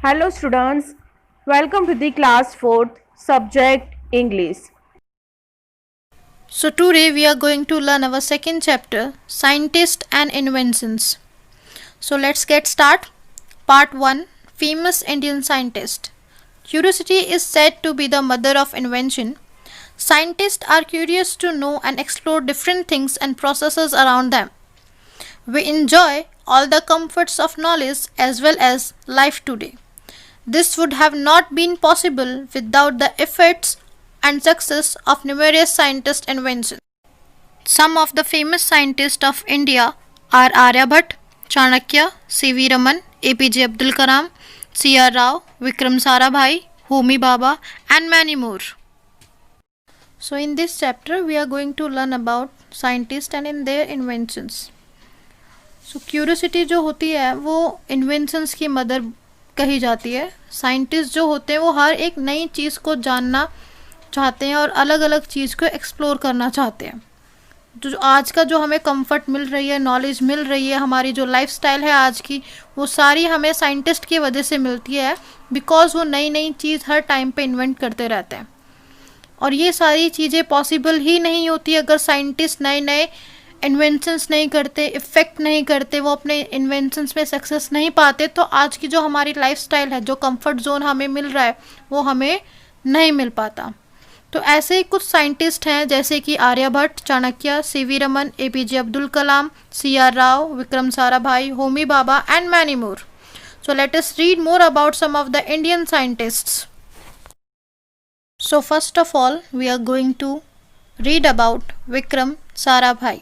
Hello students, welcome to the class 4th subject English. So today we are going to learn our second chapter, Scientists and Inventions. So let's get start. Part 1, Famous Indian Scientist. Curiosity is said to be the mother of invention. Scientists are curious to know and explore different things and processes around them. We enjoy all the comforts of knowledge as well as life today. This would have not been possible without the efforts and success of numerous scientist inventions. Some of the famous scientists of India are Aryabhat, Chanakya, C.V. Raman, APJ Abdul Kalam, C.R. Rao, Vikram Sarabhai, Homi Bhabha, and many more. So in this chapter we are going to learn about scientists and in their inventions. So curiosity जो होती है वो inventions की mother कही जाती है. Scientist जो होते हैं वो हर एक नई चीज़ को जानना चाहते हैं और अलग अलग चीज़ को एक्सप्लोर करना चाहते हैं. जो आज का जो हमें कंफर्ट मिल रही है, नॉलेज मिल रही है, हमारी जो लाइफस्टाइल है आज की, वो सारी हमें साइंटिस्ट की वजह से मिलती है. बिकॉज वो नई नई चीज़ हर टाइम पे इन्वेंट करते रहते हैं. और ये सारी चीज़ें पॉसिबल ही नहीं होती अगर साइंटिस्ट नए नए इन्वेंशंस नहीं करते, इफ़ेक्ट नहीं करते, वो अपने इन्वेंशंस में सक्सेस नहीं पाते. तो आज की जो हमारी लाइफस्टाइल है, जो कंफर्ट जोन हमें मिल रहा है, वो हमें नहीं मिल पाता. तो ऐसे ही कुछ साइंटिस्ट हैं जैसे कि Aryabhata, Chanakya, CV Raman, APJ Abdul Kalam, CR Rao, Vikram Sarabhai, Homi Bhabha and many more. So let us read more about some of the Indian scientists. So first of all, we are going to read about Vikram Sarabhai.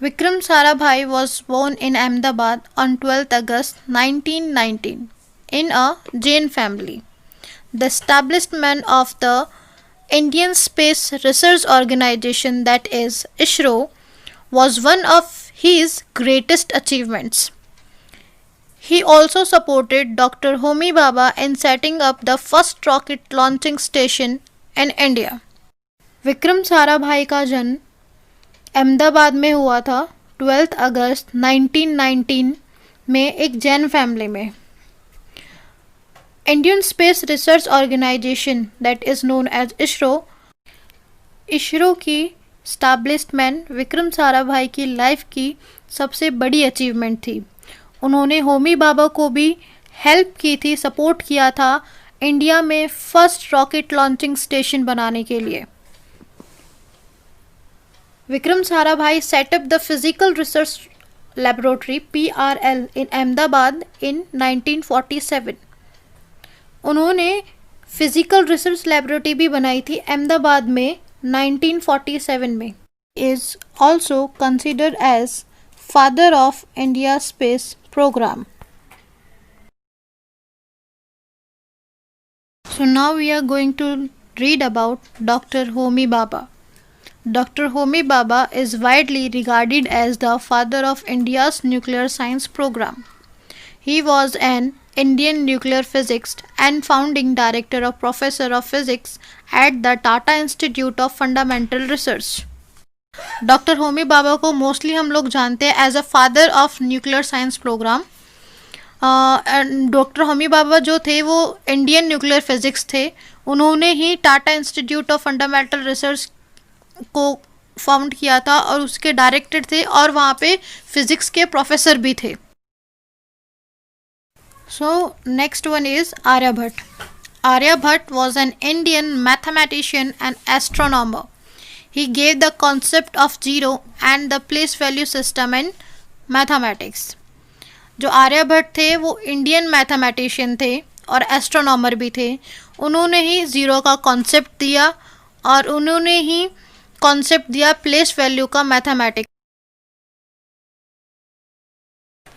Vikram Sarabhai was born in Ahmedabad on 12th August 1919 in a Jain family. The establishment of the Indian Space Research Organization, that is ISRO, was one of his greatest achievements. He also supported Dr. Homi Bhabha in setting up the first rocket launching station in India. Vikram Sarabhai का जन्म अहमदाबाद में हुआ था 12 अगस्त 1919 में एक Jain family में. Indian Space Research Organisation, that is known as ISRO की establishment Vikram Sarabhai की लाइफ की सबसे बड़ी अचीवमेंट थी. उन्होंने होमी भाभा को भी हेल्प की थी, सपोर्ट किया था इंडिया में फर्स्ट रॉकेट लॉन्चिंग स्टेशन बनाने के लिए. Vikram Sarabhai set up the physical research laboratory PRL इन अहमदाबाद इन 1947. उन्होंने फिजिकल रिसर्च लेबोरेटरी भी बनाई थी अहमदाबाद में 1947 में. Is also considered as father of India space program. So now we are going to read about Dr. Homi Bhabha. Dr. Homi Bhabha is widely regarded as the father of India's nuclear science program. He was an Indian nuclear physicist and founding director of Professor of Physics at the Tata Institute of Fundamental Research. Doctor Homi Bhabha को mostly हम लोग जानते हैं as a father of nuclear science programme. Doctor Homi Bhabha जो थे वो Indian nuclear physics थे. उन्होंने ही Tata Institute of Fundamental Research को फाउंड किया था और उसके डायरेक्टर थे और वहाँ पे फिजिक्स के प्रोफेसर भी थे. So next one is Aryabhata. Aryabhata was an Indian mathematician and astronomer. He gave the concept of zero and the place value system in mathematics. जो आर्यभट्ट थे वो इंडियन मैथमेटिशियन थे और एस्ट्रोनॉमर भी थे. उन्होंने ही ज़ीरो का कॉन्सेप्ट दिया और उन्होंने ही कॉन्सेप्ट दिया प्लेस वैल्यू का mathematics.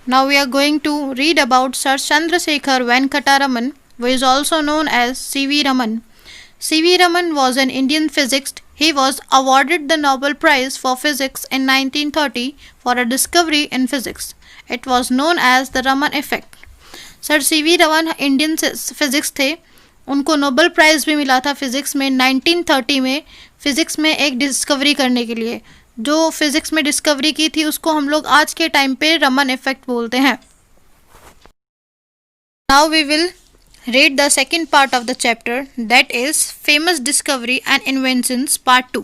Now we are going to read about Sir Chandrasekhar Venkata Raman, who is also known as C.V. Raman. C.V. Raman was an Indian physicist. He was awarded the Nobel Prize for Physics in 1930 for a discovery in physics. It was known as the Raman effect. Sir C.V. Raman Indian physics थे. उनको Nobel prize भी मिला था physics में 1930 में, physics में एक discovery करने के लिए. जो फिज़िक्स में डिस्कवरी की थी उसको हम लोग आज के टाइम पे रमन इफ़ेक्ट बोलते हैं. Now we will read the second part of the chapter, that is famous discovery and inventions part 2.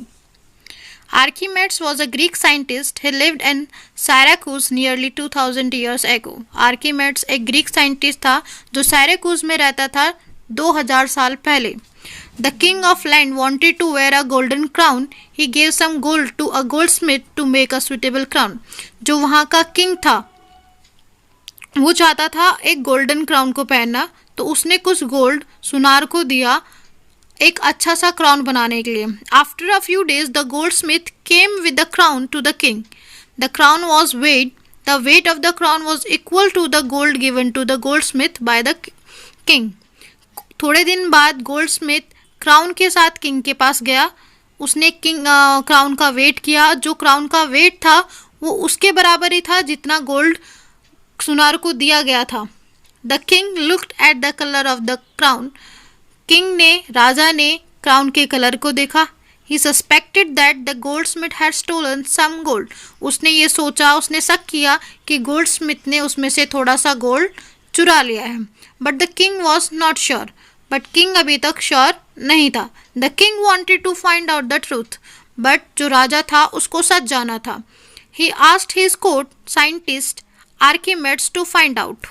Archimedes was a Greek scientist. He lived in Syracuse nearly 2000 years ago. Archimedes एक Greek scientist था जो साइराकूज में रहता था 2000 साल पहले. The king of land wanted to wear a golden crown. He gave some gold to a goldsmith to make a suitable crown. जो वहाँ का किंग था वो चाहता था एक गोल्डन क्राउन को पहनना, तो उसने कुछ गोल्ड सुनार को दिया एक अच्छा सा क्राउन बनाने के लिए. After a few days the goldsmith came with the crown to the king. The crown was weight. The weight of the crown was equal to the gold given to the goldsmith by the king. थोड़े दिन बाद gold Smith crown के साथ king के पास गया. उसने king crown का wait किया. जो क्राउन का वेट था वो उसके बराबर ही था जितना गोल्ड सुनार को दिया गया था. The king looked at the colour of the crown. राजा ने क्राउन के कलर को देखा. He suspected that the goldsmith had stolen some gold. उसने ये सोचा, उसने शक किया कि गोल्ड स्मिथ ने उसमें से थोड़ा सा गोल्ड चुरा लिया है. But the king was not sure. But king अभी तक श्योर नहीं था. The king wanted to find out the truth. But जो राजा था उसको सच जाना था. He asked his court scientist Archimedes to find out.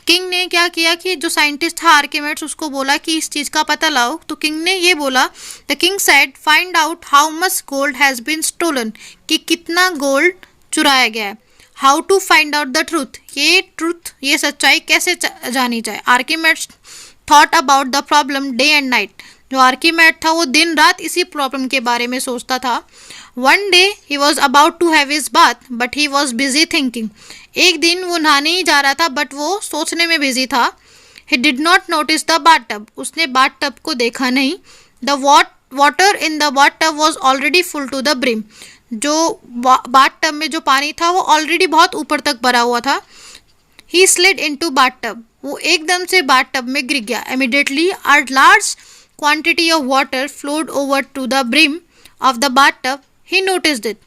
King ने क्या किया कि जो साइंटिस्ट था आर्किमेड्स उसको बोला कि इस चीज़ का पता लाओ. तो किंग ने ये बोला, the king said find out how much gold has been stolen, कि कितना गोल्ड चुराया गया है. How to find out the truth, ये सच्चाई कैसे जानी जाए. Archimedes thought about the problem day and night. जो आर्किमेड था वो दिन रात इसी प्रॉब्लम के बारे में सोचता था. One day he was about to have his bath but he was busy thinking. एक दिन वो नहाने ही जा रहा था बट वो सोचने में बिजी था. He did not notice the bath tub. उसने बाथ टब को देखा नहीं. The water in the bath tub was already full to the brim. जो बाथ टब में जो पानी था वो ऑलरेडी बहुत ऊपर तक भरा हुआ था. He slid into bath tub. वो एकदम से बाथ टब में गिर गया. Immediately a large quantity of water flowed over to the brim of the bath tub. He noticed it.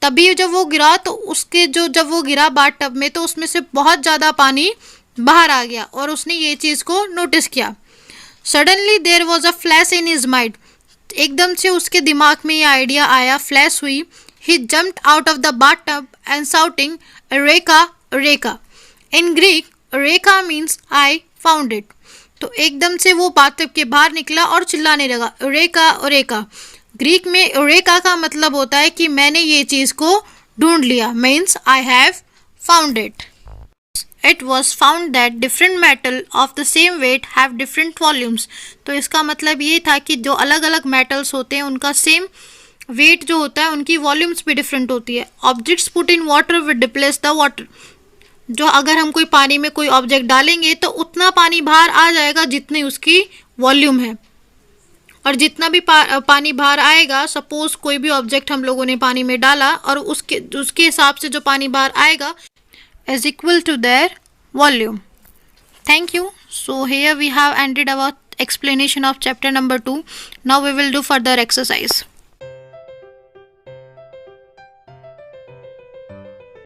तभी जब वो गिरा तो जब वो गिरा बाथ टब में तो उसमें से बहुत ज़्यादा पानी बाहर आ गया और उसने ये चीज़ को नोटिस किया. Suddenly there was a flash in his mind. एकदम से उसके दिमाग में ये आइडिया आया, फ्लैश हुई. He jumped out of the bath tub and shouting eureka eureka. In Greek eureka means I found it. तो एकदम से वो बाथ टब के बाहर निकला और चिल्लाने लगा, रेका रेका. ग्रीक में यूरेका का मतलब होता है कि मैंने ये चीज़ को ढूंढ लिया, means I have found it. It was found that different metal of the same weight have different volumes. तो इसका मतलब ये था कि जो अलग अलग मेटल्स होते हैं उनका सेम वेट जो होता है उनकी वॉल्यूम्स भी डिफरेंट होती है. Objects put in water will डिप्लेस the water. जो अगर हम कोई पानी में कोई ऑब्जेक्ट डालेंगे तो उतना पानी बाहर आ जाएगा जितनी उसकी वॉल्यूम है. और जितना भी पानी बाहर आएगा, सपोज कोई भी ऑब्जेक्ट हम लोगों ने पानी में डाला और उसके हिसाब से जो पानी बाहर आएगा is equal to their volume. Thank you. So here we have ended our explanation of chapter number 2. Now we will do further exercise.